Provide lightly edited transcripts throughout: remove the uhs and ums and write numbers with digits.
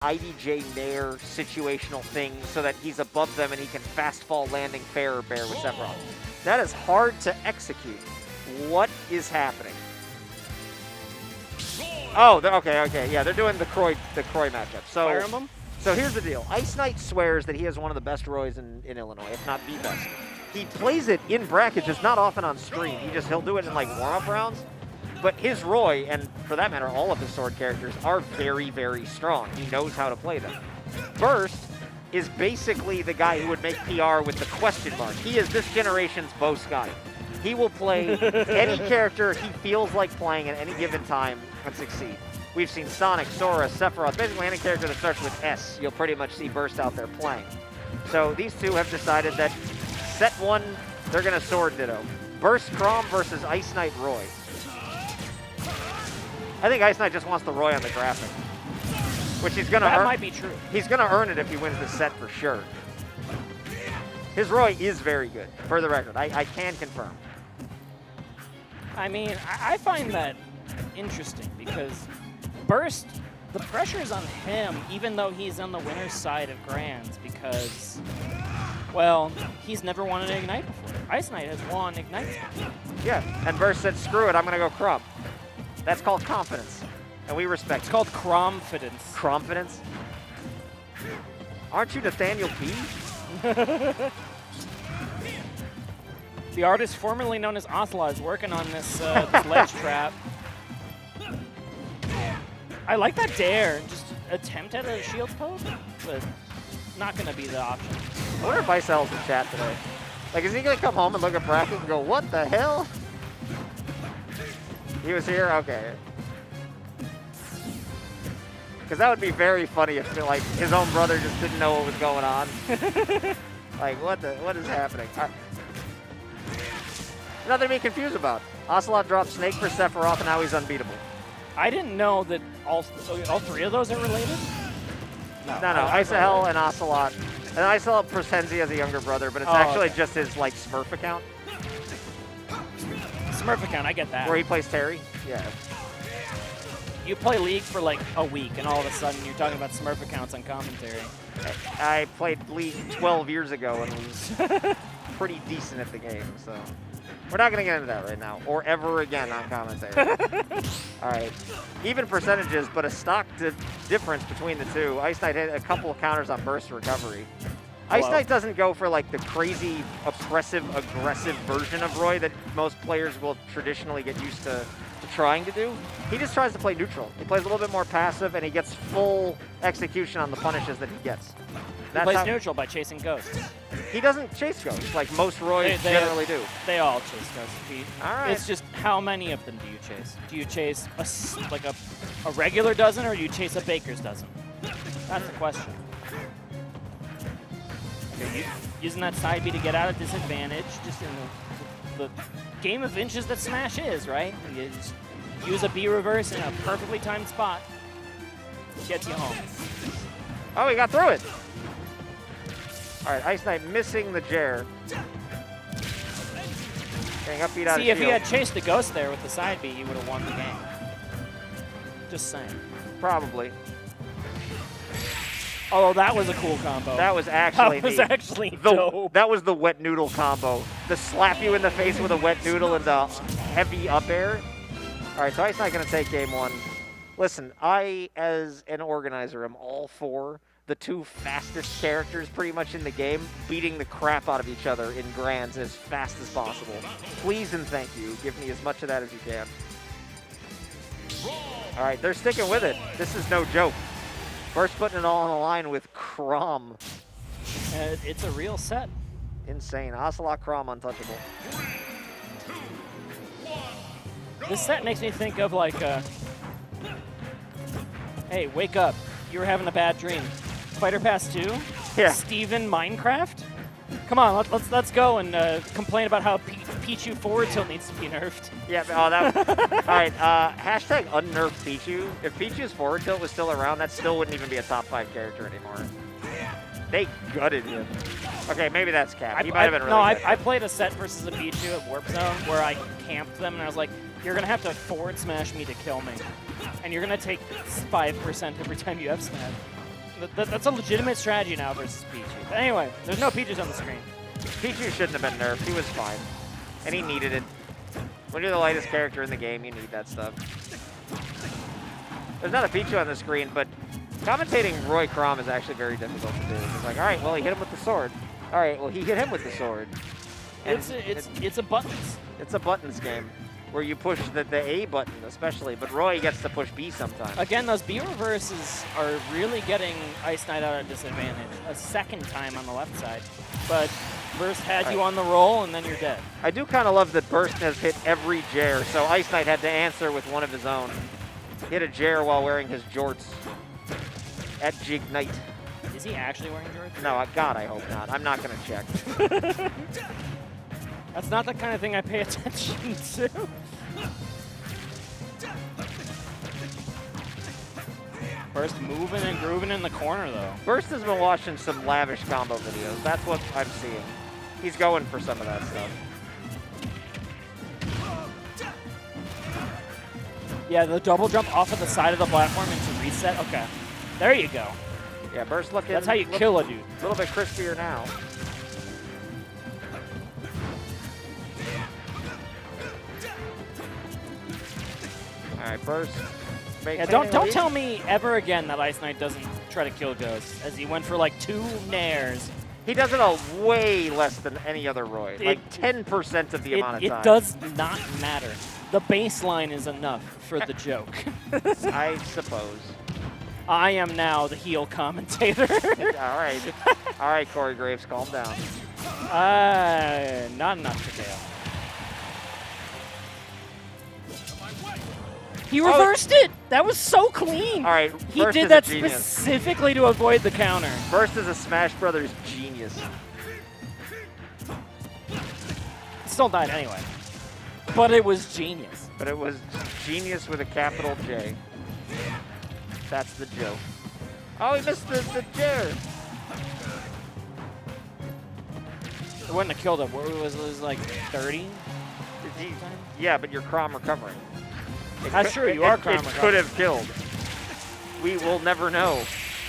IDJ Nair situational thing so that he's above them and he can fast fall landing fair or bear with Sephiroth. That is hard to execute. What is happening? Oh, okay, yeah, they're doing the Croy matchup. So, Fire Emblem? So here's the deal. IceKnight swears that he has one of the best Roys in Illinois, if not the best. He plays it in bracket, just not often on stream. He'll do it in like warm-up rounds. But his Roy, and for that matter, all of his sword characters, are very, very strong. He knows how to play them. Burst is basically the guy who would make PR with the question mark. He is this generation's Bo Scott. He will play any character he feels like playing at any given time and succeed. We've seen Sonic, Sora, Sephiroth, basically any character that starts with S, you'll pretty much see Burst out there playing. So these two have decided that set one, they're going to sword ditto. Burst Chrom versus IceKnight Roy. I think IceKnight just wants the Roy on the graphic, which he's going to earn. That might be true. He's going to earn it if he wins this set for sure. His Roy is very good, for the record. I can confirm. I mean, I find that interesting because Burst, the pressure is on him, even though he's on the winner's side of Grands because, well, he's never won an Ignite before. IceKnight has won Ignites before. Yeah, and Burst said, screw it, I'm going to go Chrom. That's called confidence, and we respect It's called Chromfidence. Chromfidence? Aren't you Nathaniel B? The artist formerly known as Ocelot is working on this, this ledge trap. I like that dare. Just attempt at a shield poke, but not going to be the option. I wonder if Icel's in chat today. Like, is he going to come home and look at bracket and go, what the hell? He was here? Okay. Because that would be very funny if, like, his own brother just didn't know what was going on. Like, what is happening? Nothing to be confused about. Ocelot dropped Snake for Sephiroth, and now he's unbeatable. I didn't know that all three of those are related. No, Isahel and Ocelot. And Icelot pretends he has a younger brother, but it's actually just his, like, Smurf account. Smurf account, I get that. Where he plays Terry? Yeah. You play League for like a week, and all of a sudden you're talking about Smurf accounts on commentary. I played League 12 years ago and was pretty decent at the game, so we're not going to get into that right now, or ever again on commentary. All right. Even percentages, but a stock difference between the two. IceKnight hit a couple of counters on burst recovery. IceKnight doesn't go for like the crazy, oppressive, aggressive version of Roy that most players will traditionally get used to trying to do. He just tries to play neutral. He plays a little bit more passive, and he gets full execution on the punishes that he gets. He plays neutral by chasing ghosts. He doesn't chase ghosts like most Roys generally do. They all chase ghosts. All right. It's just how many of them do you chase? Do you chase a regular dozen, or do you chase a baker's dozen? That's the question. Okay, using that side B to get out of disadvantage, just in the game of inches that Smash is, right? You just use a B reverse in a perfectly timed spot. Gets you home. Oh, he got through it. All right, IceKnight missing the Jer. Getting up beat out of See, if shield. he had chased the ghost there with the side B, he would have won the game. Just saying. Probably. Although that was a cool combo. That was actually dope. That was the wet noodle combo. The slap you in the face with a wet noodle and the heavy up air. All right, so IceKnight going to take game one. Listen, I, as an organizer, am all for the two fastest characters pretty much in the game beating the crap out of each other in Grands as fast as possible. Please and thank you. Give me as much of that as you can. All right, they're sticking with it. This is no joke. First putting it all on the line with Chrom. It's a real set. Insane. Ocelot Chrom untouchable. This set makes me think of like, hey, wake up. You were having a bad dream. Fighter Pass 2? Yeah. Steven Minecraft? Come on, let's go and complain about how Pichu forward tilt needs to be nerfed. Yeah, all right, hashtag unnerf Pichu. If Pichu's forward tilt was still around, that still wouldn't even be a top 5 character anymore. They gutted him. Okay, maybe that's cap. He might have been really good. I played a set versus a Pichu at Warp Zone where I camped them, and I was like, you're going to have to forward smash me to kill me. And you're going to take 5% every time you F smash. That's a legitimate strategy now versus Pichu. But anyway, there's no Pichus on the screen. Pichu shouldn't have been nerfed. He was fine. And he needed it. When you're the lightest character in the game, you need that stuff. There's not a Pichu on the screen, but commentating Roy Chrom is actually very difficult to do. It's like, all right, well, he hit him with the sword. All right, well, he hit him with the sword. And It's a buttons. it's a buttons game where you push the A button especially, but Roy gets to push B sometimes. Again, those B reverses are really getting IceKnight out at disadvantage. A second time on the left side. But Burst had you on the roll, and then you're dead. I do kind of love that Burst has hit every Jair, so IceKnight had to answer with one of his own. Hit a Jair while wearing his jorts at IceKnight. Is he actually wearing jorts? No, God, I hope not. I'm not going to check. That's not the kind of thing I pay attention to. Burst moving and grooving in the corner, though. Burst has been watching some lavish combo videos. That's what I'm seeing. He's going for some of that stuff. Yeah, the double jump off of the side of the platform into reset. Okay, there you go. Yeah, Burst looking. That's how you kill a dude. A little bit crispier now. All right, Burst. Yeah, don't tell me ever again that IceKnight doesn't try to kill Ghost, as he went for like 2 nairs. He does it a way less than any other Roy, like 10% of the amount of time. It does not matter. The baseline is enough for the joke. I suppose. I am now the heel commentator. All right, Corey Graves, calm down. Not enough for Dale. He reversed it! That was so clean! All right, he Burst did is that a genius. specifically to avoid the counter. Burst is a Smash Brothers genius. Still died anyway. But it was genius. But it was genius with a capital J. That's the joke. Oh, he missed the Jair. It wouldn't have killed him. What was it like 30? Yeah, but you're Chrom recovering. That's true, you are Chrom It recovering. could have killed. We will never know.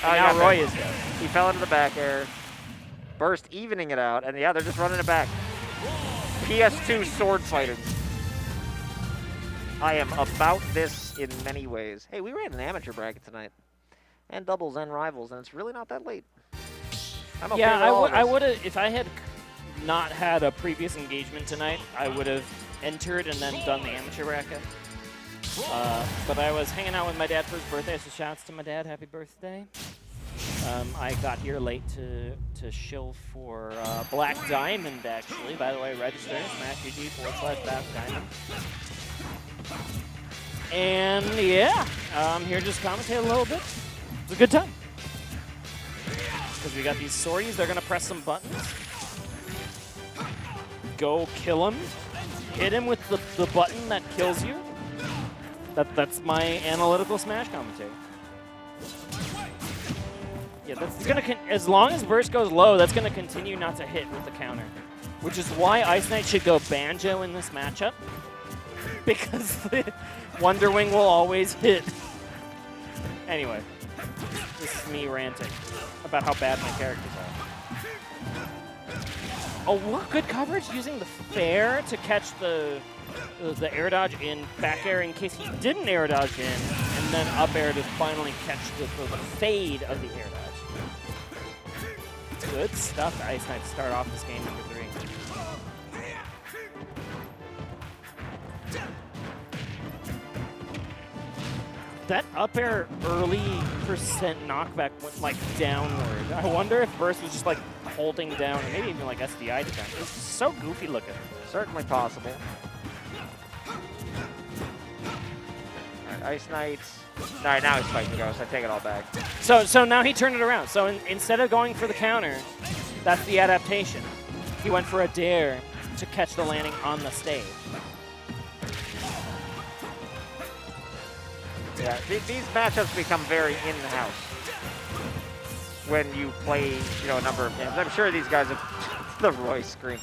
Now Roy is dead. He fell into the back air. Burst evening it out, and yeah, they're just running it back. PS2 sword fighting. I am about this in many ways. Hey, we ran an amateur bracket tonight. And doubles and rivals, and it's really not that late. I'm okay with all of this. I would have, if I had not had a previous engagement tonight, I would have entered and then done the amateur bracket. But I was hanging out with my dad for his birthday, so shouts to my dad, happy birthday. I got here late to shill for Black Diamond, actually. By the way, register, SmashGG/BlackDiamond. And yeah, I'm here just commentate a little bit. It's a good time. Because we got these sorties, they're going to press some buttons. Go kill him. Hit him with the button that kills you. That's my analytical Smash commentary. Yeah, that's gonna as long as burst goes low, that's gonna continue not to hit with the counter, which is why IceKnight should go Banjo in this matchup, because the Wonder Wing will always hit. Anyway, this is me ranting about how bad my characters are. Oh, what good coverage using the fair to catch the air dodge in back air in case he didn't air dodge in, and then up air to finally catch the fade of the air dodge. Good stuff, IceKnight, to start off this game number 3. That up air early percent knockback went like downward. I wonder if Burst was just like holding down, or maybe even like SDI defense. It's so goofy looking. Certainly possible. IceKnight. All right, now he's fighting Ghost. I take it all back. So now he turned it around. So instead of going for the counter, that's the adaptation. He went for a dare to catch the landing on the stage. Yeah, these matchups become very in-house when you play, a number of games. I'm sure these guys have the Roy screen.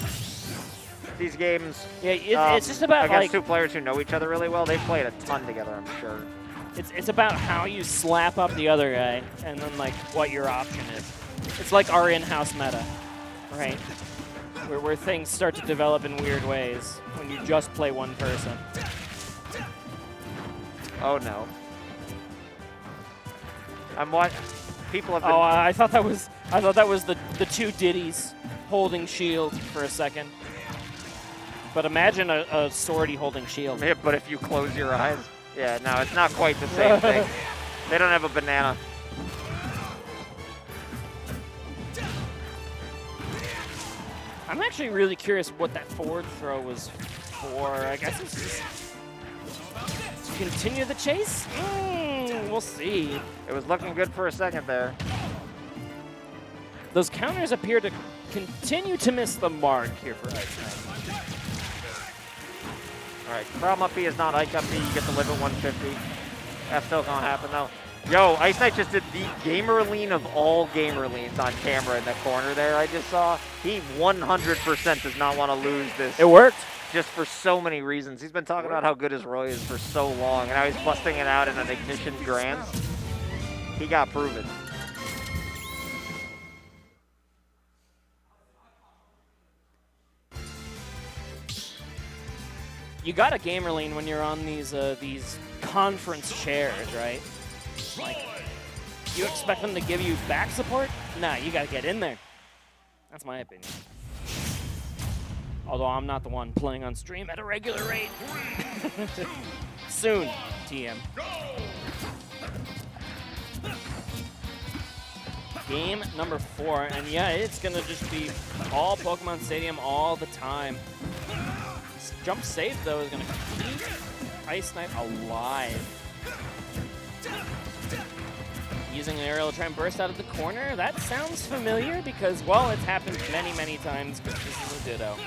These games, yeah, it's just about against like 2 players who know each other really well. They've played a ton together, I'm sure. It's about how you slap up the other guy and then like what your option is. It's like our in-house meta, right? Where things start to develop in weird ways when you just play one person. Oh no. I'm what people have been. Oh, I thought that was the two Diddies holding shield for a second. But imagine a swordy holding shield. Yeah, but if you close your eyes. Yeah, no, it's not quite the same thing. They don't have a banana. I'm actually really curious what that forward throw was for. I guess it's just to continue the chase? We'll see. It was looking good for a second there. Those counters appear to continue to miss the mark here for IceKnight. All right, Chrom up B is not Ike up B. You get to live at 150. That's still gonna happen though. Yo, IceKnight just did the gamer lean of all gamer leans on camera in the corner there I just saw. He 100% does not want to lose this. It worked. Just for so many reasons. He's been talking about how good his Roy is for so long, and now he's busting it out in an Ignition Grands. He got proven. You got a gamer lean when you're on these conference chairs, right? Like, you expect them to give you back support? Nah, you gotta get in there. That's my opinion. Although I'm not the one playing on stream at a regular rate. Soon, TM. Game number 4, and yeah, it's gonna just be all Pokemon Stadium all the time. This jump save, though, is gonna keep IceKnight alive. Using an aerial to try and burst out of the corner. That sounds familiar because, well, it's happened many, many times, but this is a Ditto.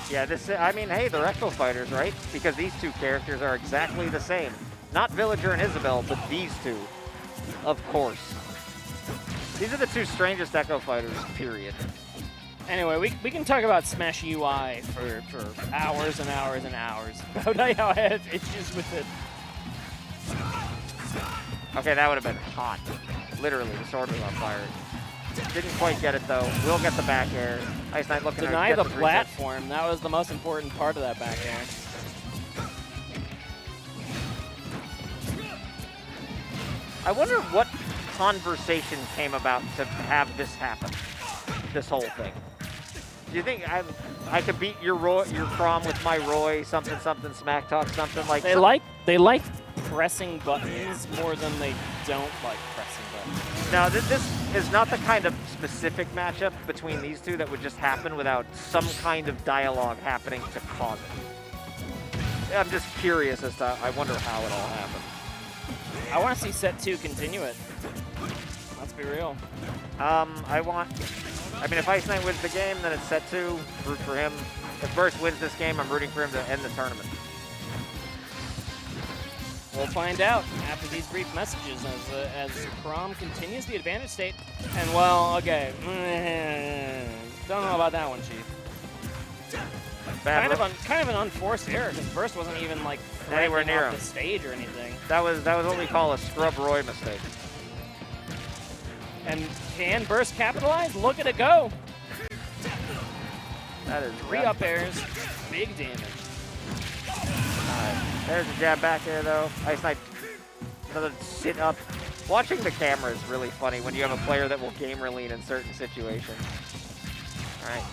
Yeah, I mean, hey, they're Echo Fighters, right? Because these two characters are exactly the same. Not Villager and Isabelle, but these two, of course. These are the two strangest Echo Fighters, period. Anyway, we can talk about Smash UI for hours and hours and hours about how I have issues with it. Okay, that would have been hot. Literally, the sword was on fire. Didn't quite get it, though. Will get the back air. IceKnight looking to deny get the the platform. That was the most important part of that back air. I wonder what conversation came about to have this happen, this whole thing. Do you think I could beat your Chrom with my Roy, something, smack talk, something like that? They like pressing buttons more than they don't like pressing buttons. Now, this is not the kind of specific matchup between these two that would just happen without some kind of dialogue happening to cause it. I'm just curious as to, I wonder how it all happened. I want to see set 2 continue it. Let's be real. I mean, if IceKnight wins the game, then it's set 2. Root for him. If Burst wins this game, I'm rooting for him to end the tournament. We'll find out after these brief messages as Chrom continues the advantage state. And, well, okay. Don't know about that one, Chief. Kind of an unforced error, because Burst wasn't even, like, anywhere near off the stage or anything. That was what we call a scrub Roy mistake. And can Burst capitalize? Look at it go. That is 3 up airs, big damage. There's a jab back there, though. IceKnight, another sit up. Watching the camera is really funny when you have a player that will gamer lean in certain situations. All right.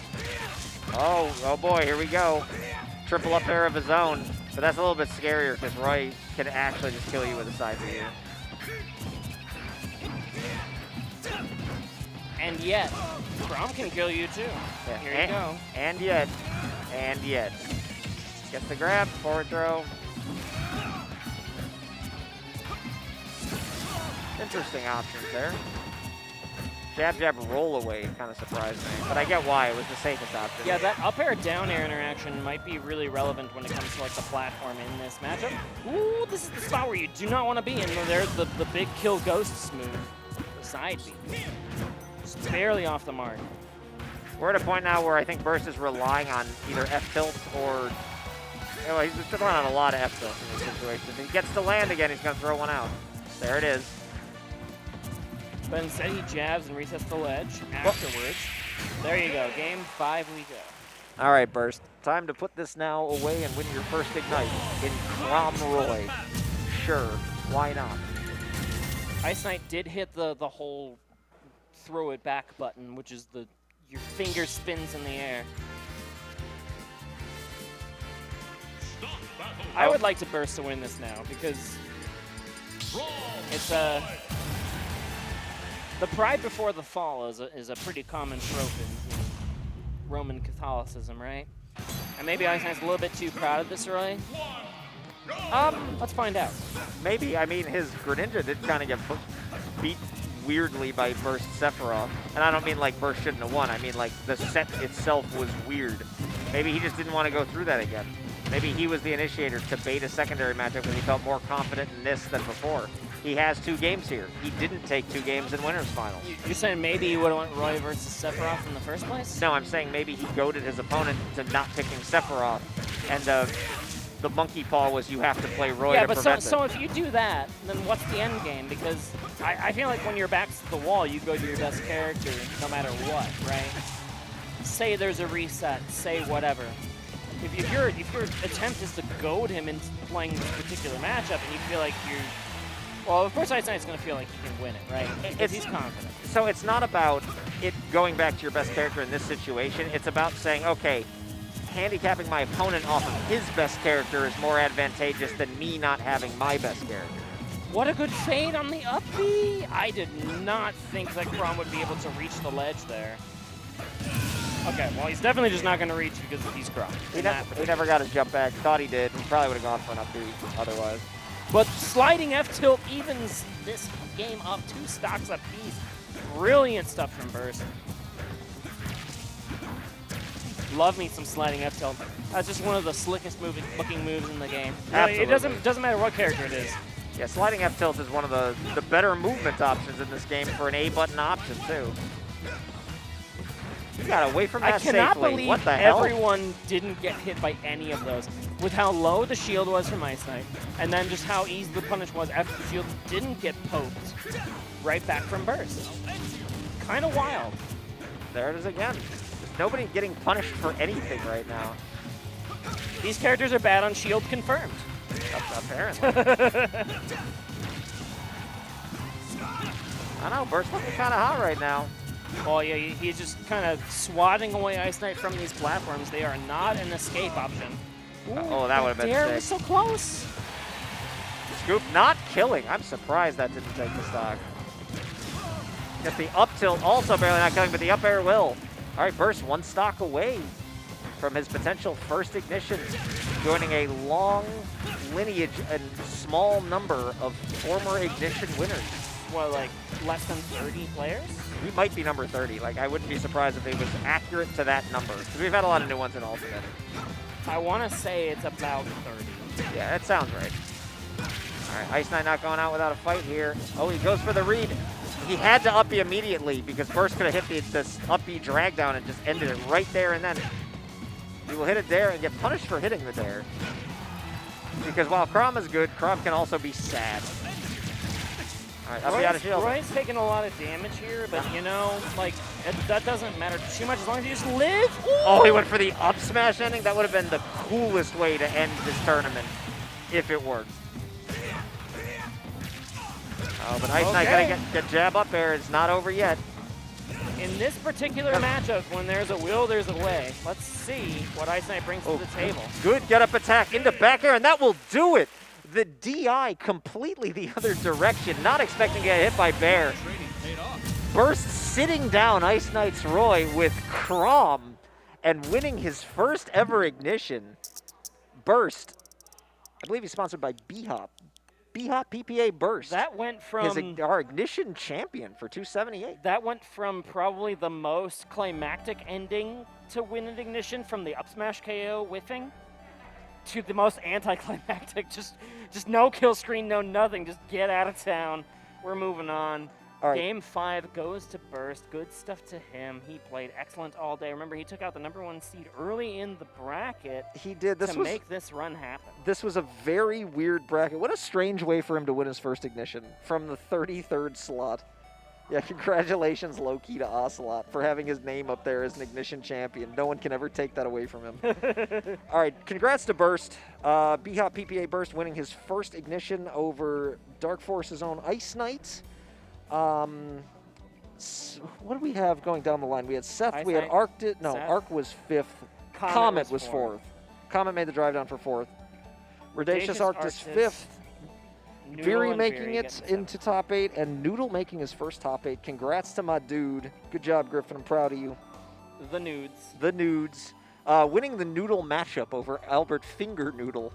Oh boy, here we go. Triple up air of his own. But that's a little bit scarier because Roy can actually just kill you with a side B. And yet, Chrom can kill you too. Yeah. Here you go. And yet. Gets the grab, forward throw. Interesting options there. Jab, roll away kind of surprised me, but I get why. It was the safest option. Yeah, that up air, down air interaction might be really relevant when it comes to like the platform in this matchup. Ooh, this is the spot where you do not want to be, and there's the big kill ghost move, the side B. Just barely off the mark. We're at a point now where I think Burst is relying on either F tilt or well, he's been throwing out a lot of F tilts in this situation. If he gets to land again, he's going to throw one out. There it is. But instead he jabs and resets the ledge afterwards. There you go. Game 5 we go. All right, Burst. Time to put this now away and win your first Ignite in Chrom Roy. Sure, why not? IceKnight did hit the whole throw it back button, which is your finger spins in the air. I would like to Burst to win this now because it's the pride before the fall is a pretty common trope in Roman Catholicism, right? And maybe IceKnight's a little bit too proud of this early. Let's find out. Maybe. I mean, his Greninja did kind of get beat weirdly by Burst Sephiroth. And I don't mean like Burst shouldn't have won. I mean like the set itself was weird. Maybe he just didn't want to go through that again. Maybe he was the initiator to bait a secondary matchup because he felt more confident in this than before. He has 2 games here. He didn't take 2 games in winners finals. You're saying maybe he would have went Roy versus Sephiroth in the first place? No, I'm saying maybe he goaded his opponent to not picking Sephiroth. And the monkey paw was you have to play Roy to prevent it. So if you do that, then what's the end game? Because I feel like when your back's to the wall, you go to your best character no matter what, right? Say there's a reset, say whatever. If your attempt is to goad him into playing this particular matchup and you feel like you're... Well, of course IceKnight's going to feel like he can win it, right? Because he's confident. So it's not about it going back to your best character in this situation. It's about saying, okay, handicapping my opponent off of his best character is more advantageous than me not having my best character. What a good fade on the up B. I did not think that Chrom would be able to reach the ledge there. Okay, well, he's definitely just not going to reach because he's Chrom. He never got his jump back. Thought he did. He probably would have gone for an up B otherwise. But sliding F-tilt evens this game up 2 stocks apiece. Brilliant stuff from Burst. Love me some sliding F-tilt. That's just one of the slickest looking moves in the game. Really, it doesn't matter what character it is. Yeah, sliding F-tilt is one of the better movement options in this game for an A-button option, too. You got away from that safely. I cannot believe what the hell? Everyone didn't get hit by any of those. With how low the shield was from IceKnight, and then just how easy the punish was after the shield didn't get poked right back from Burst. Kind of wild. There it is again. There's nobody getting punished for anything right now. These characters are bad on shield confirmed. Apparently. I know, Burst looking kind of hot right now. Well, yeah, he's just kind of swatting away IceKnight from these platforms. They are not an escape option. Ooh, oh, that would have been sick. sick. Was so close. Scoop not killing. I'm surprised that didn't take the stock. Gets the up tilt also barely not killing, but the up air will. All right, Burst 1 stock away from his potential first ignition, joining a long lineage and small number of former ignition winners. What, like less than 30 players? We might be number 30. Like, I wouldn't be surprised if it was accurate to that number. Because we've had a lot of new ones in Ultimate. I want to say it's about 30. Yeah, that sounds right. All right, IceKnight not going out without a fight here. Oh, he goes for the read. He had to up B immediately because Burst could have hit this up B drag down and just ended it right there and then. He will hit a dare and get punished for hitting the dare. Because while Chrom is good, Chrom can also be sad. All right, up B out of shield. Roy's taking a lot of damage here, but you know, like, that doesn't matter too much as long as you just live. Ooh. Oh, he went for the up smash ending? That would have been the coolest way to end this tournament if it worked. Oh, but IceKnight gotta get jab up air. It's not over yet. In this particular matchup, when there's a will, there's a way. Let's see what IceKnight brings to the table. Good get up attack into back air, and that will do it. The DI completely the other direction, not expecting to get hit by Bear. Burst sitting down IceKnight's Roy with Chrom and winning his first ever ignition. Burst, I believe he's sponsored by B-Hop. B-Hop PPA Burst. That went from our ignition champion for 278. That went from probably the most climactic ending to win an ignition from the up smash KO whiffing to the most anticlimactic, just no kill screen, no nothing, just get out of town. We're moving on. All right. Game 5 goes to Burst. Good stuff to him. He played excellent all day. Remember, he took out the #1 seed early in the bracket. He did. This to was, make this run happen. This was a very weird bracket. What a strange way for him to win his first Ignition from the 33rd slot. Yeah, congratulations, low-key, to Ocelot for having his name up there as an Ignition champion. No one can ever take that away from him. All right, congrats to Burst. B-Hop PPA Burst winning his first Ignition over Dark Force's own IceKnight. What do we have going down the line? We had Seth, we had Arc. No, Seth. Arc was 5th. Comet was 4th. Comet made the drive down for 4th. Radacious Arctis 5th. Veery making it into top 8, and Noodle making his first top 8. Congrats to my dude. Good job, Griffin. I'm proud of you. The Nudes. The Nudes. Winning the Noodle matchup over Albert Finger Noodle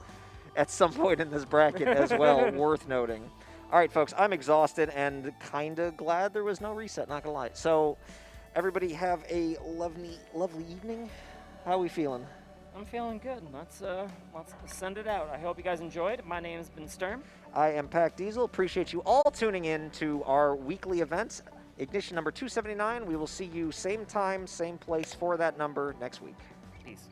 at some point in this bracket as well. Worth noting. All right, folks, I'm exhausted and kind of glad there was no reset, not going to lie. So everybody have a lovely, lovely evening. How are we feeling? I'm feeling good. Let's send it out. I hope you guys enjoyed. My name has been Sturm. I am Pac Diesel. Appreciate you all tuning in to our weekly events. Ignition number 279. We will see you same time, same place for that number next week. Peace.